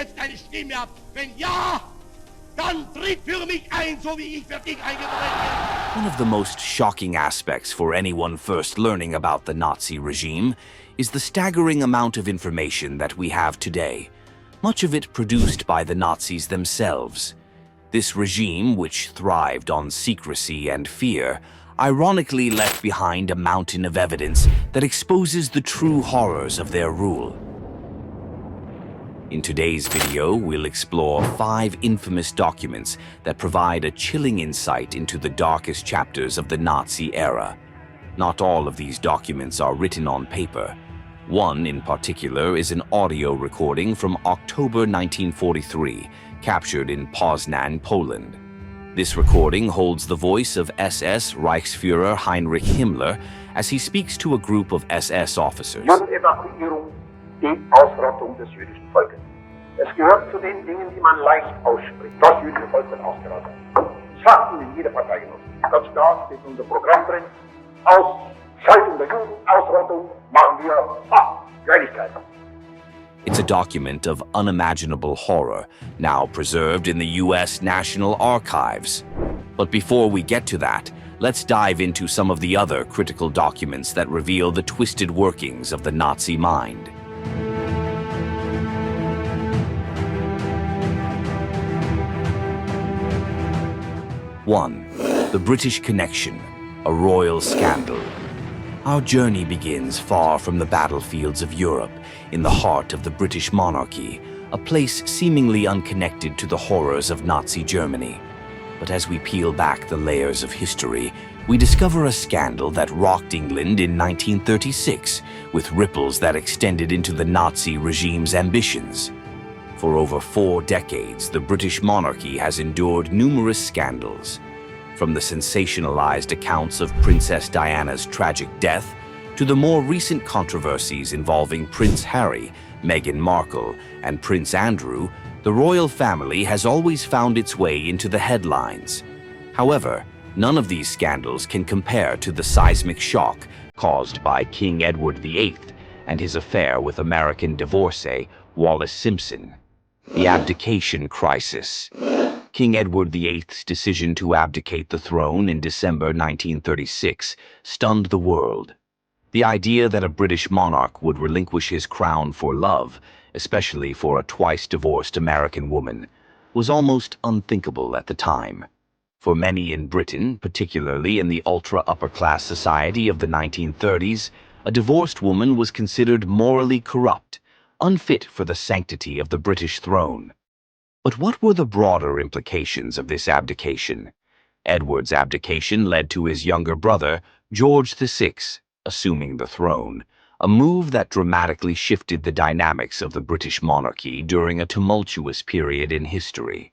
jetzt deine Stimme ab? Wenn ja, dann tritt für mich ein, so wie ich für dich eingetreten bin. One of the most shocking aspects for anyone first learning about the Nazi regime is the staggering amount of information that we have today, much of it produced by the Nazis themselves. This regime, which thrived on secrecy and fear, ironically left behind a mountain of evidence that exposes the true horrors of their rule. In today's video, we'll explore 5 infamous documents that provide a chilling insight into the darkest chapters of the Nazi era. Not all of these documents are written on paper. One, in particular, is an audio recording from October 1943, captured in Poznań, Poland. This recording holds the voice of SS Reichsführer Heinrich Himmler as he speaks to a group of SS officers. Evakuierung, die Ausrottung des jüdischen Volkes. Es gehört zu den Dingen, die man leicht ausspricht. Das jüdische Volk wird ausgerottet. Das hat Ihnen jede Partei genossen. Ganz klar steht in unser Programm drin. Ausschaltung der Juden, Ausrottung, machen wir Kleinigkeit. It's a document of unimaginable horror, now preserved in the U.S. National Archives. But before we get to that, let's dive into some of the other critical documents that reveal the twisted workings of the Nazi mind. One, the British Connection, a royal scandal. Our journey begins far from the battlefields of Europe, in the heart of the British monarchy, a place seemingly unconnected to the horrors of Nazi Germany. But as we peel back the layers of history, we discover a scandal that rocked England in 1936, with ripples that extended into the Nazi regime's ambitions. For over 4 decades, the British monarchy has endured numerous scandals. From the sensationalized accounts of Princess Diana's tragic death to the more recent controversies involving Prince Harry, Meghan Markle, and Prince Andrew, the royal family has always found its way into the headlines. However, none of these scandals can compare to the seismic shock caused by King Edward VIII and his affair with American divorcee Wallis Simpson. The abdication crisis. King Edward VIII's decision to abdicate the throne in December 1936 stunned the world. The idea that a British monarch would relinquish his crown for love, especially for a twice-divorced American woman, was almost unthinkable at the time. For many in Britain, particularly in the ultra-upper-class society of the 1930s, a divorced woman was considered morally corrupt, unfit for the sanctity of the British throne. But what were the broader implications of this abdication? Edward's abdication led to his younger brother, George VI, assuming the throne, a move that dramatically shifted the dynamics of the British monarchy during a tumultuous period in history.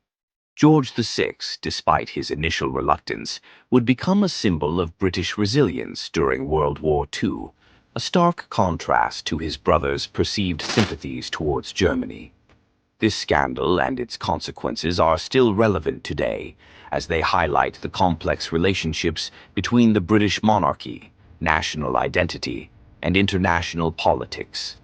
George VI, despite his initial reluctance, would become a symbol of British resilience during World War II, a stark contrast to his brother's perceived sympathies towards Germany. This scandal and its consequences are still relevant today, as they highlight the complex relationships between the British monarchy, national identity, and international politics.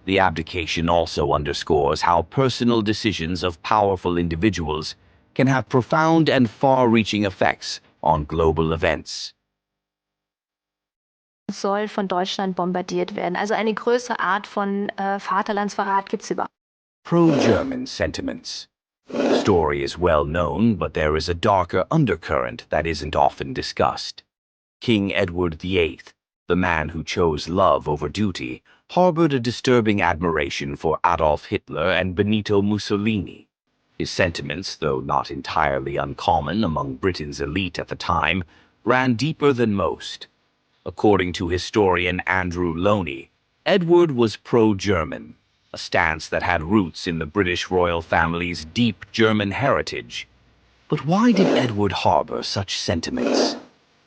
The abdication also underscores how personal decisions of powerful individuals can have profound and far-reaching effects on global events. Soll von Deutschland bombardiert werden. Also eine größere Art von Vaterlandsverrat gibt's überhaupt. Pro-German sentiments. The story is well known, but there is a darker undercurrent that isn't often discussed. King Edward VIII, the man who chose love over duty, harbored a disturbing admiration for Adolf Hitler and Benito Mussolini. His sentiments, though not entirely uncommon among Britain's elite at the time, ran deeper than most. According to historian Andrew Loney, Edward was pro-German, a stance that had roots in the British royal family's deep German heritage. But why did Edward harbor such sentiments?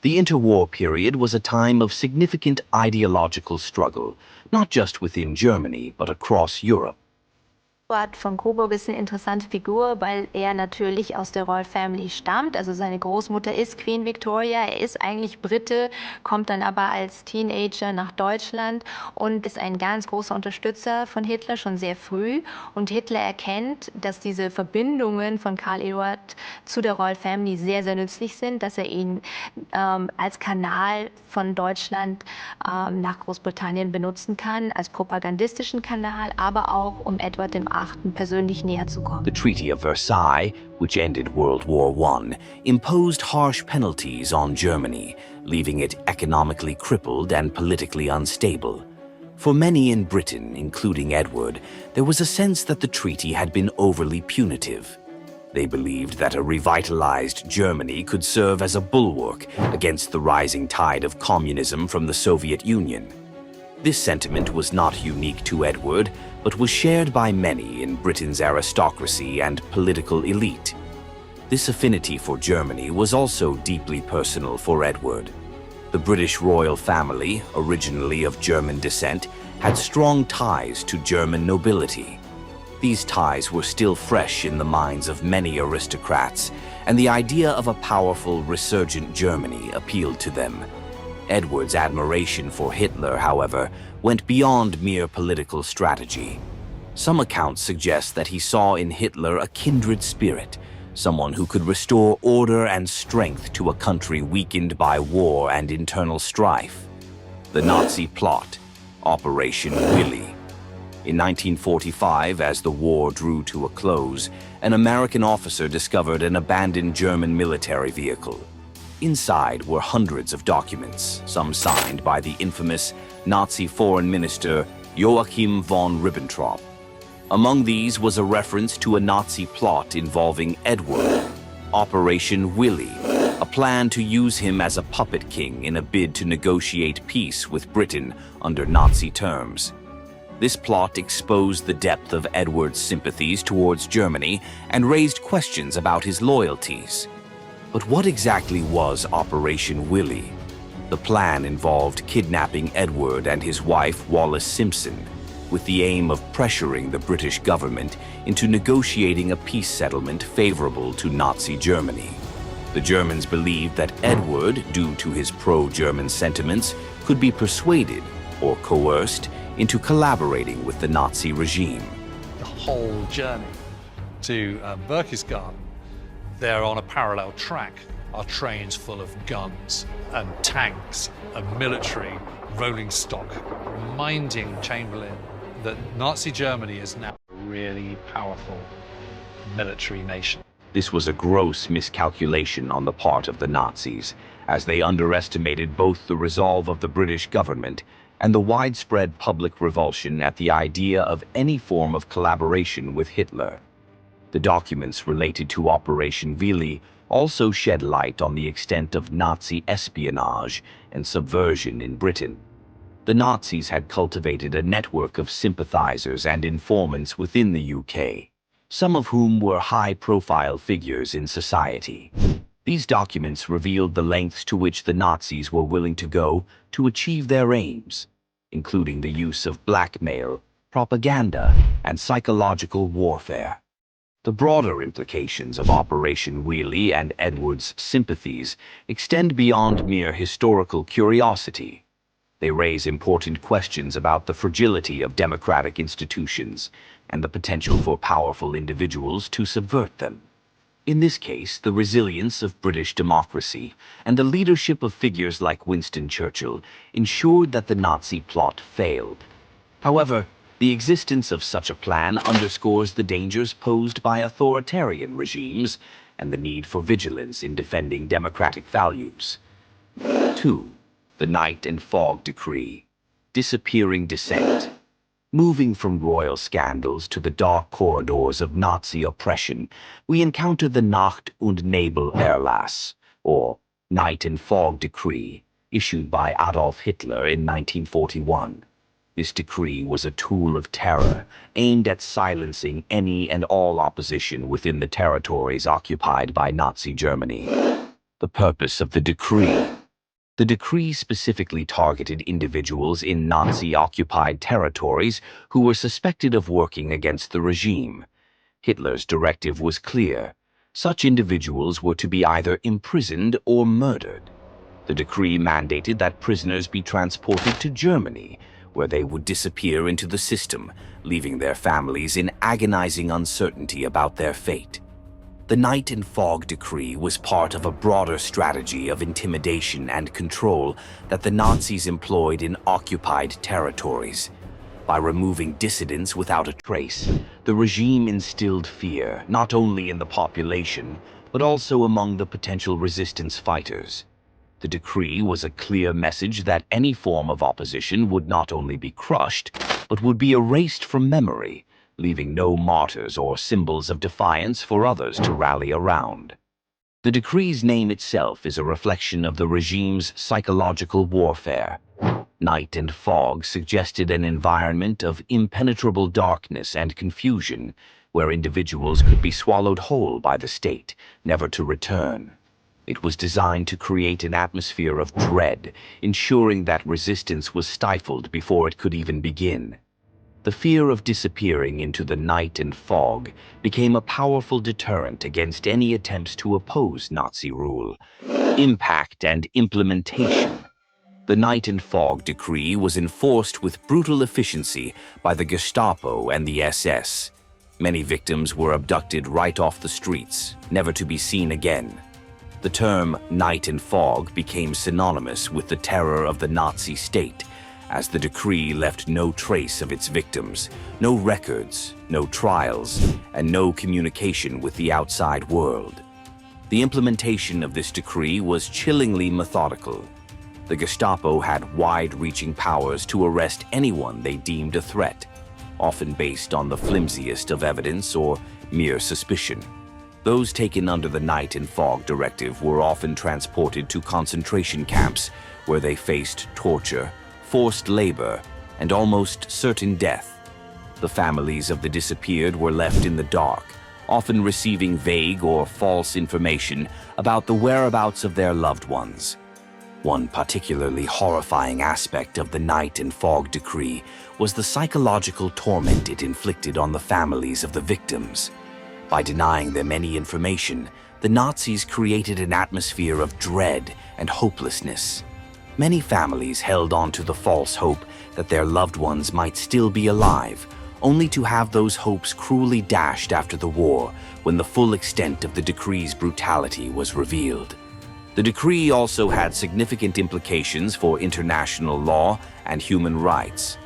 The interwar period was a time of significant ideological struggle, not just within Germany, but across Europe. Eduard von Coburg ist eine interessante Figur, weil er natürlich aus der Royal Family stammt. Also seine Großmutter ist Queen Victoria. Er ist eigentlich Brite, kommt dann aber als Teenager nach Deutschland und ist ein ganz großer Unterstützer von Hitler schon sehr früh. Und Hitler erkennt, dass diese Verbindungen von Karl Eduard zu der Royal Family sehr, sehr nützlich sind, dass er ihn als Kanal von Deutschland nach Großbritannien benutzen kann, als propagandistischen Kanal, aber auch um Edward VIII. Persönlich näher zu kommen. The Treaty of Versailles, which ended World War I, imposed harsh penalties on Germany, leaving it economically crippled and politically unstable. For many in Britain, including Edward, there was a sense that the treaty had been overly punitive. They believed that a revitalized Germany could serve as a bulwark against the rising tide of communism from the Soviet Union. This sentiment was not unique to Edward, but was shared by many in Britain's aristocracy and political elite. This affinity for Germany was also deeply personal for Edward. The British royal family, originally of German descent, had strong ties to German nobility. These ties were still fresh in the minds of many aristocrats, and the idea of a powerful, resurgent Germany appealed to them. Edward's admiration for Hitler, however, went beyond mere political strategy. Some accounts suggest that he saw in Hitler a kindred spirit, someone who could restore order and strength to a country weakened by war and internal strife. The Nazi plot, Operation Willy. In 1945, as the war drew to a close, an American officer discovered an abandoned German military vehicle. Inside were hundreds of documents, some signed by the infamous Nazi Foreign Minister Joachim von Ribbentrop. Among these was a reference to a Nazi plot involving Edward, Operation Willy, a plan to use him as a puppet king in a bid to negotiate peace with Britain under Nazi terms. This plot exposed the depth of Edward's sympathies towards Germany and raised questions about his loyalties. But what exactly was Operation Willy? The plan involved kidnapping Edward and his wife Wallis Simpson, with the aim of pressuring the British government into negotiating a peace settlement favorable to Nazi Germany. The Germans believed that Edward, due to his pro-German sentiments, could be persuaded or coerced into collaborating with the Nazi regime. The whole journey to Berchtesgaden, they're on a parallel track, are trains full of guns and tanks and military rolling stock, reminding Chamberlain that Nazi Germany is now a really powerful military nation. This was a gross miscalculation on the part of the Nazis, as they underestimated both the resolve of the British government and the widespread public revulsion at the idea of any form of collaboration with Hitler. The documents related to Operation Willy also shed light on the extent of Nazi espionage and subversion in Britain. The Nazis had cultivated a network of sympathizers and informants within the UK, some of whom were high-profile figures in society. These documents revealed the lengths to which the Nazis were willing to go to achieve their aims, including the use of blackmail, propaganda, and psychological warfare. The broader implications of Operation Willy and Edward's sympathies extend beyond mere historical curiosity. They raise important questions about the fragility of democratic institutions and the potential for powerful individuals to subvert them. In this case, the resilience of British democracy and the leadership of figures like Winston Churchill ensured that the Nazi plot failed. However, the existence of such a plan underscores the dangers posed by authoritarian regimes and the need for vigilance in defending democratic values. 2. The Night and Fog Decree. Disappearing dissent. Moving from royal scandals to the dark corridors of Nazi oppression, we encounter the Nacht- und Nebel-Erlass, or Night and Fog Decree, issued by Adolf Hitler in 1941. This decree was a tool of terror aimed at silencing any and all opposition within the territories occupied by Nazi Germany. The purpose of the decree. The decree specifically targeted individuals in Nazi-occupied territories who were suspected of working against the regime. Hitler's directive was clear. Such individuals were to be either imprisoned or murdered. The decree mandated that prisoners be transported to Germany, where they would disappear into the system, leaving their families in agonizing uncertainty about their fate. The Night and Fog Decree was part of a broader strategy of intimidation and control that the Nazis employed in occupied territories. By removing dissidents without a trace, the regime instilled fear not only in the population, but also among the potential resistance fighters. The decree was a clear message that any form of opposition would not only be crushed, but would be erased from memory, leaving no martyrs or symbols of defiance for others to rally around. The decree's name itself is a reflection of the regime's psychological warfare. Night and fog suggested an environment of impenetrable darkness and confusion, where individuals could be swallowed whole by the state, never to return. It was designed to create an atmosphere of dread, ensuring that resistance was stifled before it could even begin. The fear of disappearing into the night and fog became a powerful deterrent against any attempts to oppose Nazi rule. Impact and implementation. The Night and Fog Decree was enforced with brutal efficiency by the Gestapo and the SS. Many victims were abducted right off the streets, never to be seen again. The term night and fog became synonymous with the terror of the Nazi state, as the decree left no trace of its victims, no records, no trials, and no communication with the outside world. The implementation of this decree was chillingly methodical. The Gestapo had wide-reaching powers to arrest anyone they deemed a threat, often based on the flimsiest of evidence or mere suspicion. Those taken under the Night and Fog Directive were often transported to concentration camps where they faced torture, forced labor, and almost certain death. The families of the disappeared were left in the dark, often receiving vague or false information about the whereabouts of their loved ones. One particularly horrifying aspect of the Night and Fog Decree was the psychological torment it inflicted on the families of the victims. By denying them any information, the Nazis created an atmosphere of dread and hopelessness. Many families held on to the false hope that their loved ones might still be alive, only to have those hopes cruelly dashed after the war when the full extent of the decree's brutality was revealed. The decree also had significant implications for international law and human rights.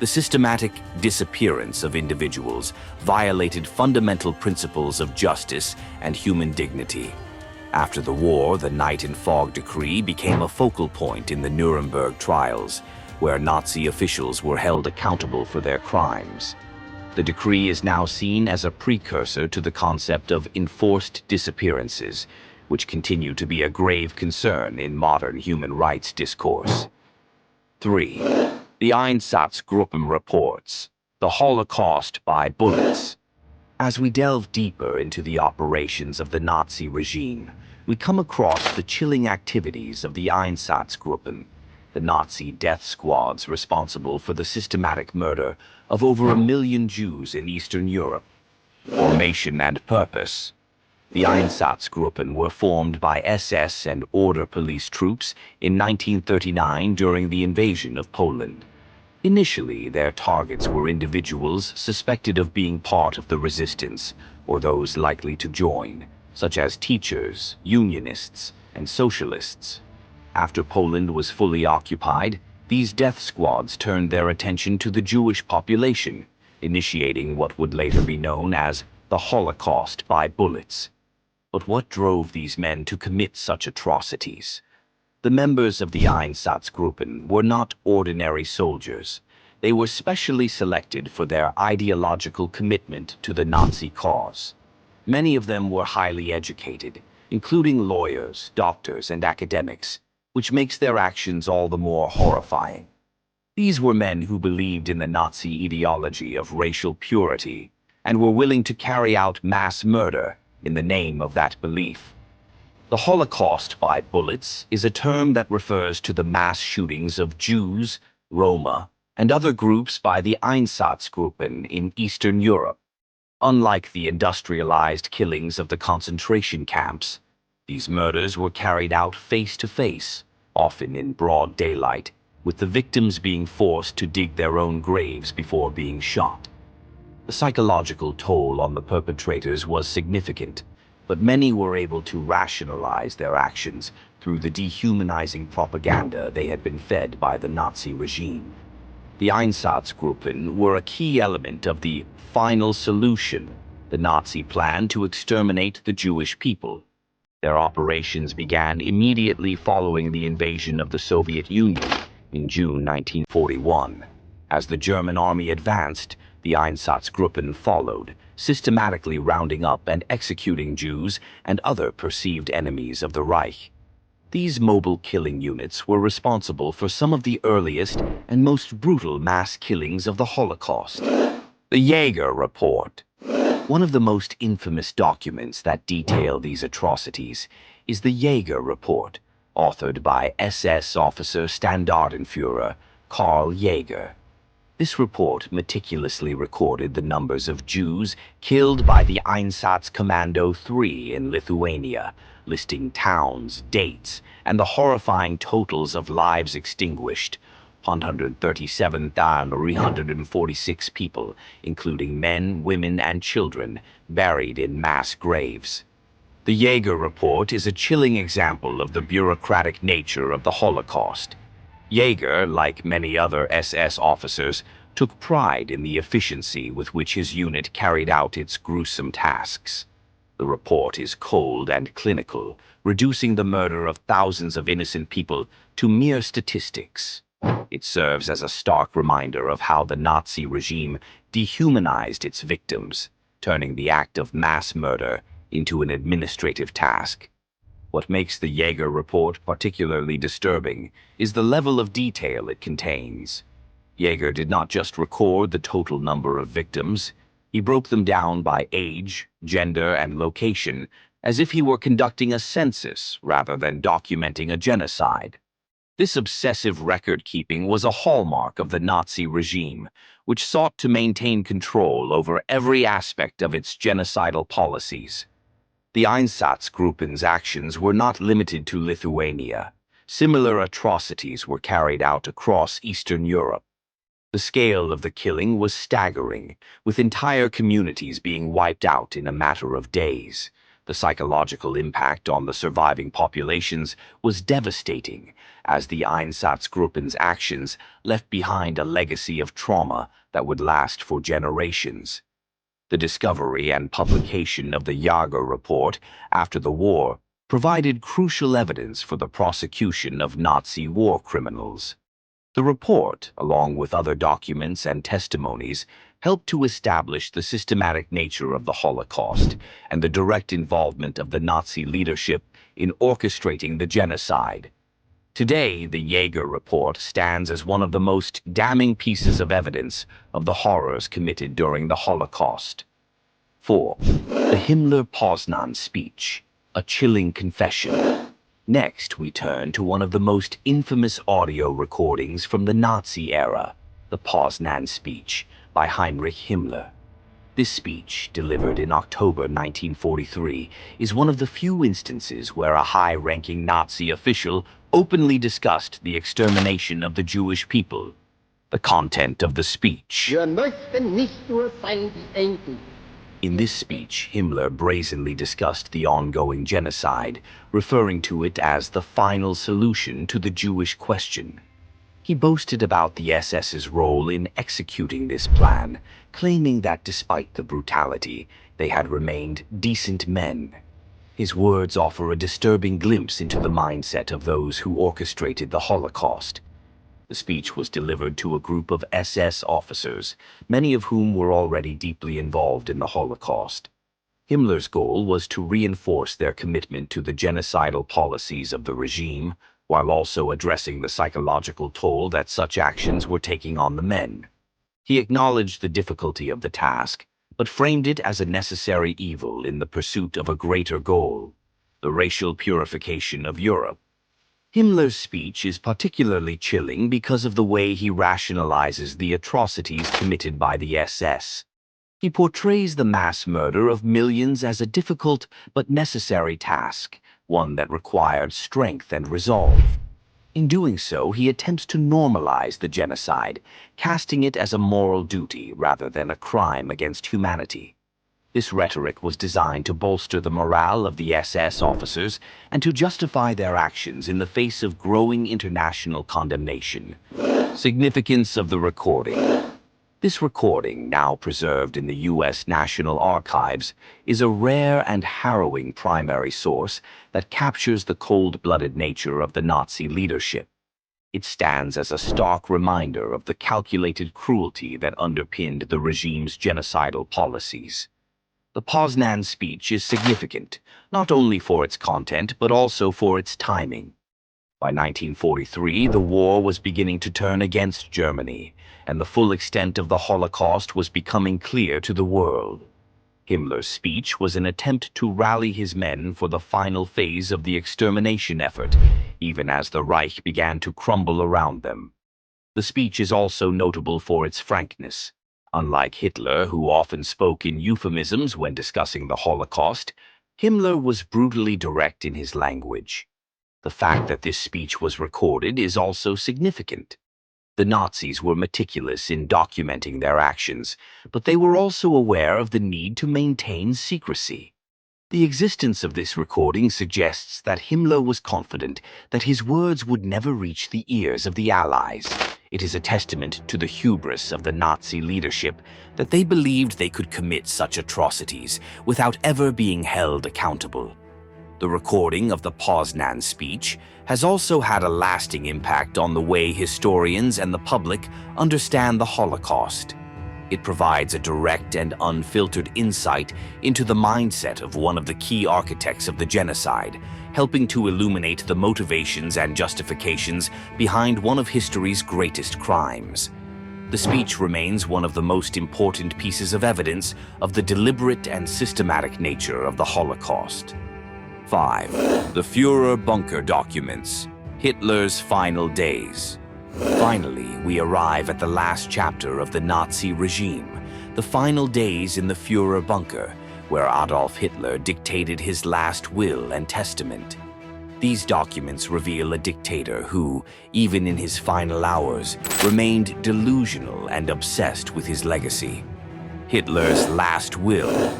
The systematic disappearance of individuals violated fundamental principles of justice and human dignity. After the war, the Night and Fog Decree became a focal point in the Nuremberg trials, where Nazi officials were held accountable for their crimes. The decree is now seen as a precursor to the concept of enforced disappearances, which continue to be a grave concern in modern human rights discourse. 3. The Einsatzgruppen Reports, the Holocaust by bullets. As we delve deeper into the operations of the Nazi regime, we come across the chilling activities of the Einsatzgruppen, the Nazi death squads responsible for the systematic murder of over 1 million Jews in Eastern Europe. Formation and purpose. The Einsatzgruppen were formed by SS and Order police troops in 1939 during the invasion of Poland. Initially, their targets were individuals suspected of being part of the resistance, or those likely to join, such as teachers, unionists, and socialists. After Poland was fully occupied, these death squads turned their attention to the Jewish population, initiating what would later be known as the Holocaust by bullets. But what drove these men to commit such atrocities? The members of the Einsatzgruppen were not ordinary soldiers. They were specially selected for their ideological commitment to the Nazi cause. Many of them were highly educated, including lawyers, doctors, and academics, which makes their actions all the more horrifying. These were men who believed in the Nazi ideology of racial purity and were willing to carry out mass murder in the name of that belief. The Holocaust by bullets is a term that refers to the mass shootings of Jews, Roma, and other groups by the Einsatzgruppen in Eastern Europe. Unlike the industrialized killings of the concentration camps, these murders were carried out face to face, often in broad daylight, with the victims being forced to dig their own graves before being shot. The psychological toll on the perpetrators was significant, but many were able to rationalize their actions through the dehumanizing propaganda they had been fed by the Nazi regime. The Einsatzgruppen were a key element of the final solution, the Nazi plan to exterminate the Jewish people. Their operations began immediately following the invasion of the Soviet Union in June 1941. As the German army advanced, the Einsatzgruppen followed, systematically rounding up and executing Jews and other perceived enemies of the Reich. These mobile killing units were responsible for some of the earliest and most brutal mass killings of the Holocaust. The Jaeger Report. One of the most infamous documents that detail these atrocities is the Jaeger Report, authored by SS officer Standartenführer Karl Jaeger. This report meticulously recorded the numbers of Jews killed by the Einsatzkommando III in Lithuania, listing towns, dates, and the horrifying totals of lives extinguished: 137,346 people, including men, women, and children, buried in mass graves. The Jaeger Report is a chilling example of the bureaucratic nature of the Holocaust. Jaeger, like many other SS officers, took pride in the efficiency with which his unit carried out its gruesome tasks. The report is cold and clinical, reducing the murder of thousands of innocent people to mere statistics. It serves as a stark reminder of how the Nazi regime dehumanized its victims, turning the act of mass murder into an administrative task. What makes the Jaeger Report particularly disturbing is the level of detail it contains. Jaeger did not just record the total number of victims, he broke them down by age, gender, and location, as if he were conducting a census rather than documenting a genocide. This obsessive record-keeping was a hallmark of the Nazi regime, which sought to maintain control over every aspect of its genocidal policies. The Einsatzgruppen's actions were not limited to Lithuania. Similar atrocities were carried out across Eastern Europe. The scale of the killing was staggering, with entire communities being wiped out in a matter of days. The psychological impact on the surviving populations was devastating, as the Einsatzgruppen's actions left behind a legacy of trauma that would last for generations. The discovery and publication of the Jaeger Report after the war provided crucial evidence for the prosecution of Nazi war criminals. The report, along with other documents and testimonies, helped to establish the systematic nature of the Holocaust and the direct involvement of the Nazi leadership in orchestrating the genocide. Today, the Jaeger Report stands as one of the most damning pieces of evidence of the horrors committed during the Holocaust. 4. The Himmler Poznań Speech, a chilling confession. Next, we turn to one of the most infamous audio recordings from the Nazi era, the Poznań Speech by Heinrich Himmler. This speech, delivered in October 1943, is one of the few instances where a high-ranking Nazi official openly discussed the extermination of the Jewish people. The content of the speech. In this speech, Himmler brazenly discussed the ongoing genocide, referring to it as the final solution to the Jewish question. He boasted about the SS's role in executing this plan, claiming that despite the brutality, they had remained decent men. His words offer a disturbing glimpse into the mindset of those who orchestrated the Holocaust. The speech was delivered to a group of SS officers, many of whom were already deeply involved in the Holocaust. Himmler's goal was to reinforce their commitment to the genocidal policies of the regime, while also addressing the psychological toll that such actions were taking on the men. He acknowledged the difficulty of the task, but framed it as a necessary evil in the pursuit of a greater goal. the racial purification of Europe. Himmler's speech is particularly chilling because of the way he rationalizes the atrocities committed by the SS. He portrays the mass murder of millions as a difficult but necessary task, one that required strength and resolve. In doing so, he attempts to normalize the genocide, casting it as a moral duty rather than a crime against humanity. This rhetoric was designed to bolster the morale of the SS officers and to justify their actions in the face of growing international condemnation. Significance of the recording. This recording, now preserved in the U.S. National Archives, is a rare and harrowing primary source that captures the cold-blooded nature of the Nazi leadership. It stands as a stark reminder of the calculated cruelty that underpinned the regime's genocidal policies. The Poznań Speech is significant, not only for its content but also for its timing. By 1943, the war was beginning to turn against Germany, and the full extent of the Holocaust was becoming clear to the world. Himmler's speech was an attempt to rally his men for the final phase of the extermination effort, even as the Reich began to crumble around them. The speech is also notable for its frankness. Unlike Hitler, who often spoke in euphemisms when discussing the Holocaust, Himmler was brutally direct in his language. The fact that this speech was recorded is also significant. The Nazis were meticulous in documenting their actions, but they were also aware of the need to maintain secrecy. The existence of this recording suggests that Himmler was confident that his words would never reach the ears of the Allies. It is a testament to the hubris of the Nazi leadership that they believed they could commit such atrocities without ever being held accountable. The recording of the Poznań Speech has also had a lasting impact on the way historians and the public understand the Holocaust. It provides a direct and unfiltered insight into the mindset of one of the key architects of the genocide, helping to illuminate the motivations and justifications behind one of history's greatest crimes. The speech remains one of the most important pieces of evidence of the deliberate and systematic nature of the Holocaust. 5. The Führer bunker documents. Hitler's final days. Finally, we arrive at the last chapter of the Nazi regime, the final days in the Führer bunker, where Adolf Hitler dictated his last will and testament. These documents reveal a dictator who, even in his final hours, remained delusional and obsessed with his legacy. Hitler's last will.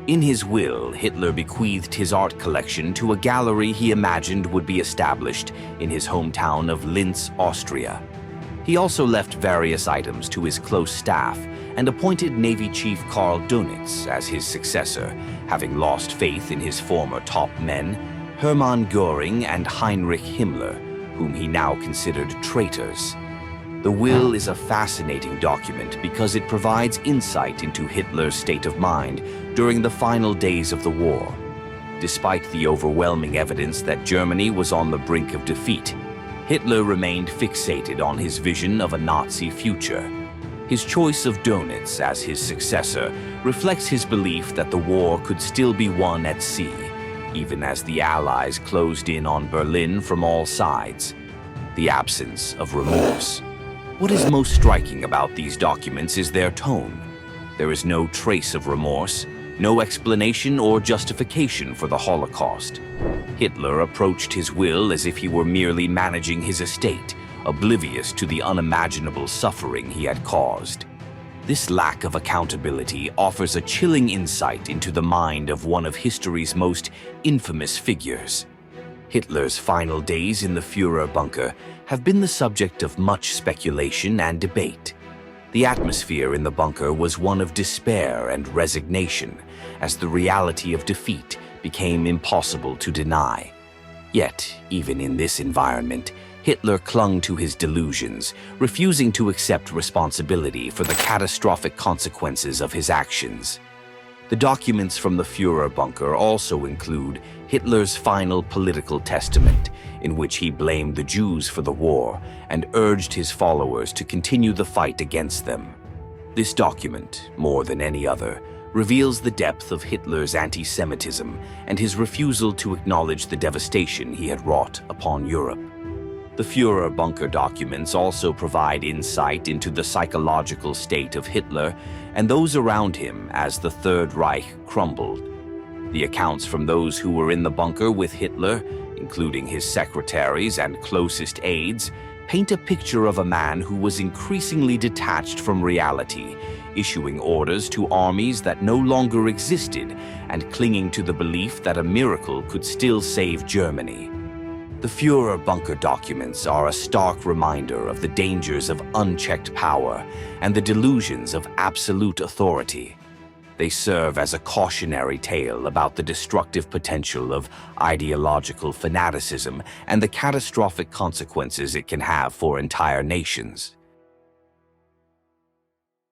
In his will, Hitler bequeathed his art collection to a gallery he imagined would be established in his hometown of Linz, Austria. He also left various items to his close staff and appointed Navy Chief Karl Dönitz as his successor, having lost faith in his former top men, Hermann Göring and Heinrich Himmler, whom he now considered traitors. The will is a fascinating document because it provides insight into Hitler's state of mind during the final days of the war. Despite the overwhelming evidence that Germany was on the brink of defeat, Hitler remained fixated on his vision of a Nazi future. His choice of Dönitz as his successor reflects his belief that the war could still be won at sea, even as the Allies closed in on Berlin from all sides. The absence of remorse. What is most striking about these documents is their tone. There is no trace of remorse, no explanation or justification for the Holocaust. Hitler approached his will as if he were merely managing his estate, oblivious to the unimaginable suffering he had caused. This lack of accountability offers a chilling insight into the mind of one of history's most infamous figures. Hitler's final days in the Führer bunker have been the subject of much speculation and debate. The atmosphere in the bunker was one of despair and resignation, as the reality of defeat became impossible to deny. Yet, even in this environment, Hitler clung to his delusions, refusing to accept responsibility for the catastrophic consequences of his actions. The documents from the Führer bunker also include Hitler's final political testament, in which he blamed the Jews for the war and urged his followers to continue the fight against them. This document, more than any other, reveals the depth of Hitler's anti-Semitism and his refusal to acknowledge the devastation he had wrought upon Europe. The Führer bunker documents also provide insight into the psychological state of Hitler and those around him as the Third Reich crumbled. The accounts from those who were in the bunker with Hitler, including his secretaries and closest aides, paint a picture of a man who was increasingly detached from reality, issuing orders to armies that no longer existed and clinging to the belief that a miracle could still save Germany. The Führer bunker documents are a stark reminder of the dangers of unchecked power and the delusions of absolute authority. They serve as a cautionary tale about the destructive potential of ideological fanaticism and the catastrophic consequences it can have for entire nations.